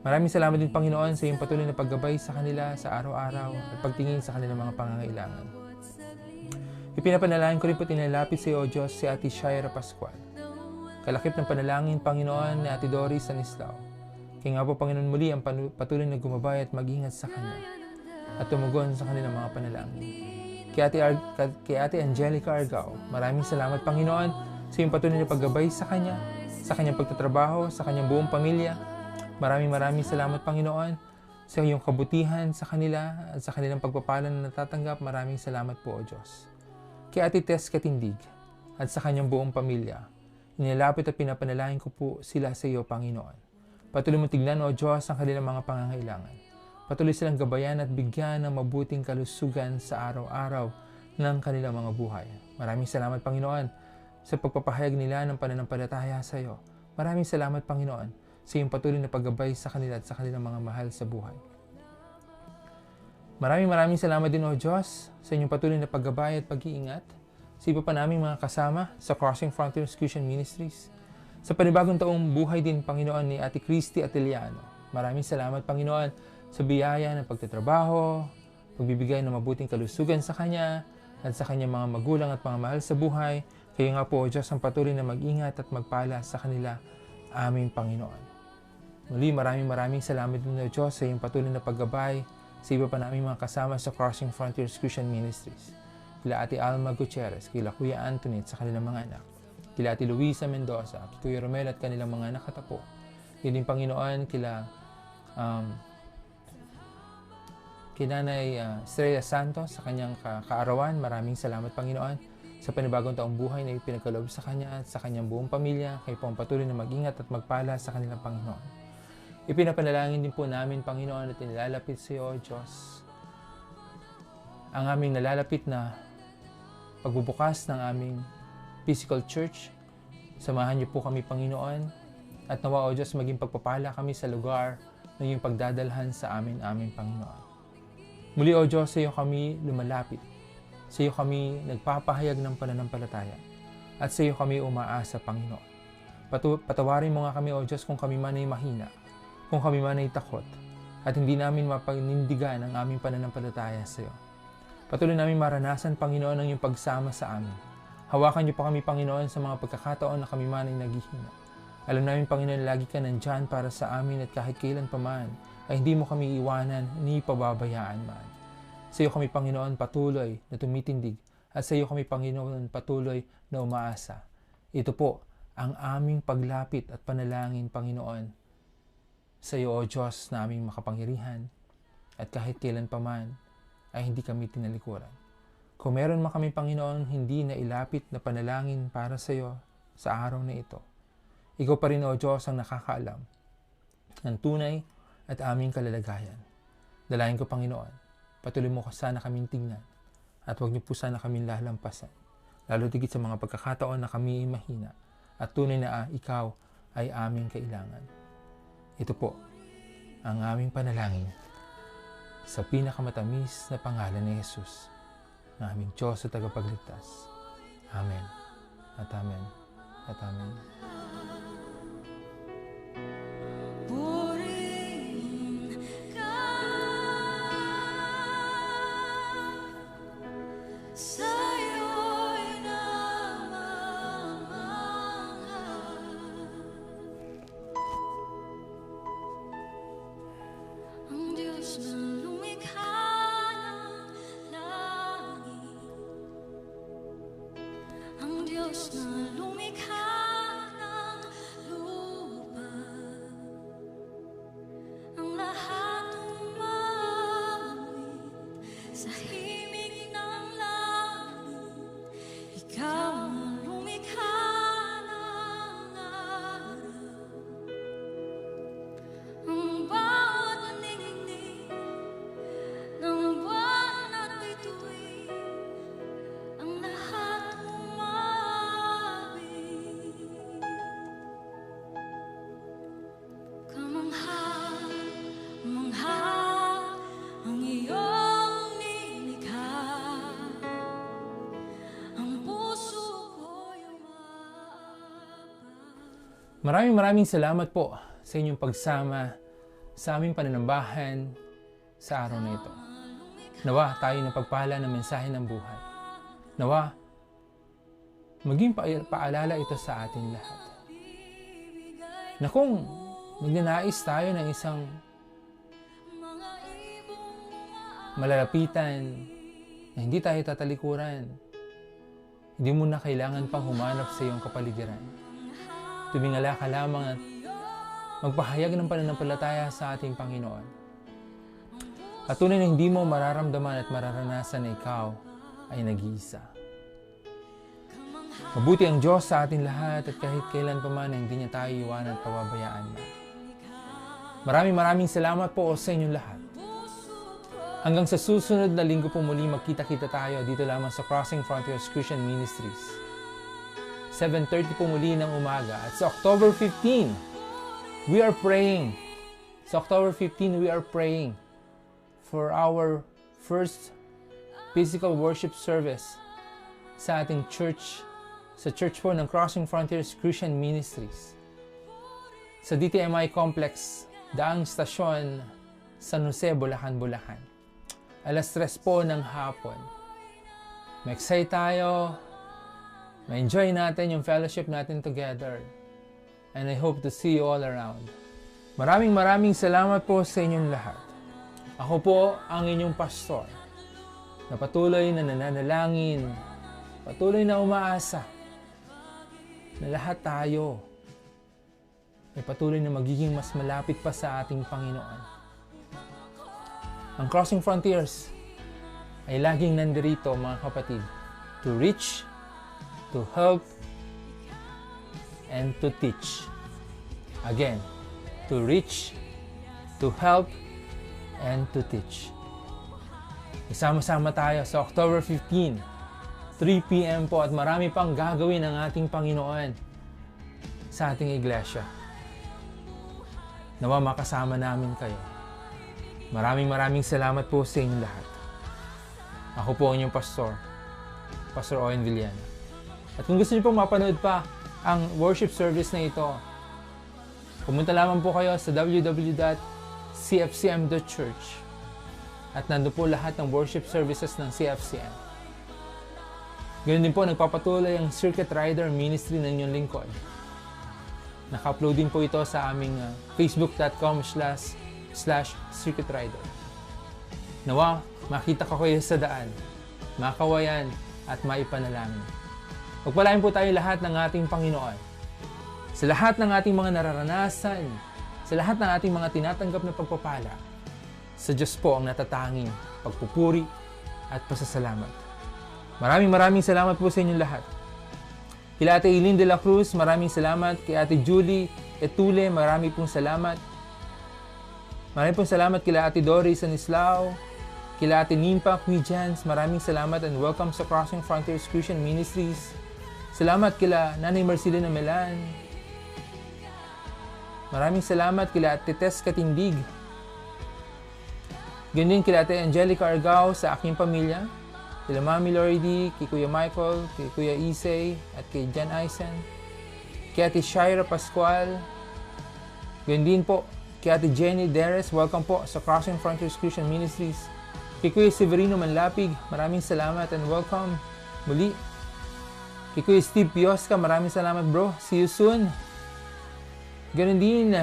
Maraming salamat din, Panginoon, sa iyong patuloy na paggabay sa kanila sa araw-araw at pagtingin sa kanilang mga pangangailangan. Ipinapanalangin ko rin po tinalapit sa iyo, O Diyos, si Ate Shaira Pascual. Kalakip ng panalangin, Panginoon, ni Ate Dory Stanislao. Kaya nga po, Panginoon, muli ang patuloy na gumabay at mag-ingat sa kanya at tumugon sa kanilang mga panalangin. Kay Ate Angelica Argao, maraming salamat, Panginoon, sa iyong patuloy na paggabay sa kanya, sa kanyang pagtatrabaho, sa kanyang buong pamilya. Maraming salamat, Panginoon, sa iyong kabutihan sa kanila at sa kanilang pagpapala na natatanggap. Maraming salamat po, O Diyos. Kay Ate Tess Katindig at sa kanyang buong pamilya, inilapit at pinapanalangin ko po sila sa iyo, Panginoon. Patuloy mo tignan, O Diyos, ang kanilang mga pangangailangan. Patuloy silang gabayan at bigyan ng mabuting kalusugan sa araw-araw ng kanilang mga buhay. Maraming salamat, Panginoon, sa pagpapahayag nila ng pananampalataya sa iyo. Maraming salamat, Panginoon, sa iyong patuloy na paggabay sa kanila at sa kanilang mga mahal sa buhay. Maraming salamat din, O Diyos, sa inyong patuloy na paggabay at pag-iingat sa iba pa naming mga kasama sa Crossing Frontiers Christian Ministries. Sa panibagong taong buhay din, Panginoon, ni Ate Christy Atiliano. Maraming salamat, Panginoon, sa biyaya ng pagtatrabaho, pagbibigay ng mabuting kalusugan sa Kanya at sa Kanyang mga magulang at mga mahal sa buhay. Kayo nga po, O Diyos, ang patuloy na mag-ingat at magpala sa kanila, aming Panginoon. Muli, maraming salamat din, O Diyos, sa iyong patuloy na paggabay sa iba pa naming mga kasama sa Crossing Frontiers Christian Ministries. Kila Ate Alma Gutierrez, kila Kuya Antoinette sa kanilang mga anak, kila Ate Luisa Mendoza, Kuya Romel at kanilang mga nakatapo. Yun din, Panginoon, kila Nanay Estrella Santos sa kanyang kaarawan. Maraming salamat, Panginoon, sa panibagong taong buhay na ipinagkaloob sa kanya at sa kanyang buong pamilya. Kayo po ang patuloy na mag-ingat at magpala sa kanilang Panginoon. Ipinapanalangin din po namin, Panginoon, at inilalapit sa iyo, O Diyos, ang aming nalalapit na pagbubukas ng aming physical church. Samahan niyo po kami, Panginoon, at nawa, O Diyos, maging pagpapala kami sa lugar na iyong pagdadalhan sa aming Panginoon. Muli, O Diyos, sa iyo kami lumalapit. Sa iyo kami nagpapahayag ng pananampalataya. At sa iyo kami umaasa, Panginoon. Patawarin mo nga kami, O Diyos, kung kami man ay mahina, kung kami man ay takot, at hindi namin mapagnindigan ang aming pananampalataya sa iyo. Patuloy namin maranasan, Panginoon, ang iyong pagsama sa amin. Hawakan niyo pa kami, Panginoon, sa mga pagkakataon na kami man ay naghihina. Alam namin, Panginoon, lagi ka nandyan para sa amin at kahit kailan pa man, ay hindi mo kami iwanan ni pababayaan man. Sa iyo kami, Panginoon, patuloy na tumitindig at sa iyo kami, Panginoon, patuloy na umaasa. Ito po ang aming paglapit at panalangin, Panginoon, sa iyo, O Diyos, na aming makapangyarihan at kahit kailan pa man ay hindi kami tinalikuran. Kung meron man kami, Panginoon, hindi na ilapit na panalangin para sa iyo sa araw na ito, ikaw pa rin, O Diyos, ang nakakaalam ng tunay at aming kalalagayan. Dalayan ko, Panginoon, patuloy mo sana kaming tingnan at huwag niyo po sana kaming lalampasan. Lalo tigit sa mga pagkakataon na kami ay mahina at tunay na ikaw ay aming kailangan. Ito po ang aming panalangin sa pinakamatamis na pangalan ni Jesus, na aming Diyos at tagapagligtas. Amen. At amen. At amen. Purihin ka, sa'yo'y namamahal. Ang Diyos na lumikha ng langit, ang Diyos na lumikha ng lupa, ang lahat umawit sa himig ng langit. Ikaw ang lumikha ng araw, ang bawat ningning ng buwan at bituin, ang lahat umawit. Kamangha-mangha ang iyong nilikha, ang puso ko'y umaabang. Maraming salamat po sa inyong pagsama sa aming pananambahan sa araw na ito. Nawa tayo ng pagpala ng mensahe ng buhay. Nawa maging paalala ito sa atin lahat. Na kung magnanais tayo ng isang malalapitan na hindi tayo tatalikuran, hindi mo na kailangan pang humanap sa iyong kapaligiran. Tumingala ka lamang at magpahayag ng pananampalataya sa ating Panginoon. At tunay na hindi mo mararamdaman at mararanasan na ikaw ay nag-iisa. Mabuti ang Diyos sa atin lahat at kahit kailan pa man hindi niya tayo iwanan at pababayaan man. Maraming salamat po sa inyong lahat. Hanggang sa susunod na linggo po muli magkita-kita tayo dito lamang sa Crossing Frontiers Christian Ministries. 7:30 po muli ng umaga. At sa October 15, we are praying. Sa October 15, we are praying for our first physical worship service sa ating church, sa church po ng Crossing Frontiers Christian Ministries. Sa DTMI Complex, Daang Stasyon, San Jose, Bulacan, Bulacan. Alas 3 po ng hapon. Ma-excite tayo, ma-enjoy natin yung fellowship natin together. And I hope to see you all around. Maraming salamat po sa inyong lahat. Ako po ang inyong pastor na patuloy na nananalangin, patuloy na umaasa na lahat tayo ay patuloy na magiging mas malapit pa sa ating Panginoon. Ang Crossing Frontiers ay laging nandirito, mga kapatid, to reach, to help, and to teach. Again, to reach, to help, and to teach. Isama-sama tayo sa October 15, 3 p.m. po at marami pang gagawin ng ating Panginoon sa ating iglesia. Nawa makasama namin kayo. Maraming salamat po sa inyong lahat. Ako po ang inyong pastor, Pastor Owen Villana. At kung gusto niyo pong mapanood pa ang worship service na ito, pumunta lamang po kayo sa www.cfcm.church at nandun po lahat ng worship services ng CFCM. Ganoon din po, nagpapatuloy ang Circuit Rider Ministry ng inyong lingkod. Naka-upload din po ito sa aming facebook.com/Circuit Rider. Nawa, makita ko kayo sa daan, makawayan at maipanalangin. Pagpalain po tayo lahat ng ating Panginoon. Sa lahat ng ating mga nararanasan, sa lahat ng ating mga tinatanggap na pagpapala, sa Diyos po ang natatanging pagpupuri at pasasalamat. Maraming salamat po sa inyong lahat. Kila Ate Eileen de la Cruz, maraming salamat. Kay Ate Julie Etule, maraming pong salamat. Maraming pong salamat kila Ate Doris Anislao, kila Ate Nimpa Quijans, maraming salamat and welcome sa Crossing Frontiers Christian Ministries. Salamat kila Nanay Marcelina Melan. Maraming salamat kila Ate Tess Katindig. Ganyan kila Ate Angelica Argao sa aking pamilya, kila Mami Lordy, kay Kuya Michael, kay Kuya Isay, at kay Jan Aisen, kay Ate Shaira Pascual. Ganyan din po kay Ate Jenny Deres, welcome po sa Crossing Frontiers Christian Ministries. Kay Kuya Severino Manlapig, maraming salamat and welcome muli. Kay Kuya Steve Piosca, maraming salamat bro, see you soon. Ganun din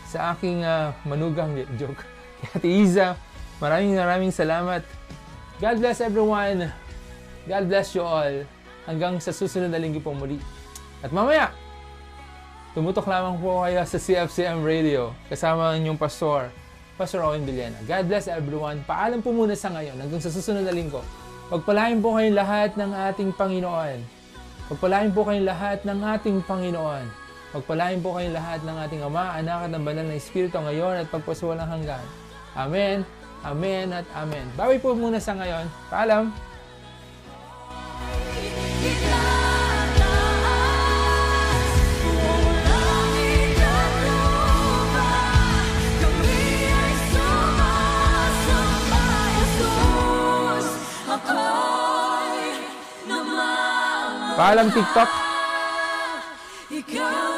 sa aking manugang joke. Kay Ate Iza, maraming salamat. God bless everyone. God bless you all. Hanggang sa susunod na linggo po muli. At mamaya, tumutok lamang po kayo sa CFCM Radio kasama ang inyong pastor, Pastor Owen Villana. God bless everyone. Paalam po muna sa ngayon hanggang sa susunod na linggo. Pagpalain po kayong lahat ng ating Panginoon. Pagpalain po kayong lahat ng ating Panginoon. Pagpalain po kayong lahat ng ating Ama, Anak at ng Banal na Espiritu ngayon at pagpaswalang hanggan. Amen, amen at amen. Bawi po muna sa ngayon. Paalam. Paalam TikTok. Ikaw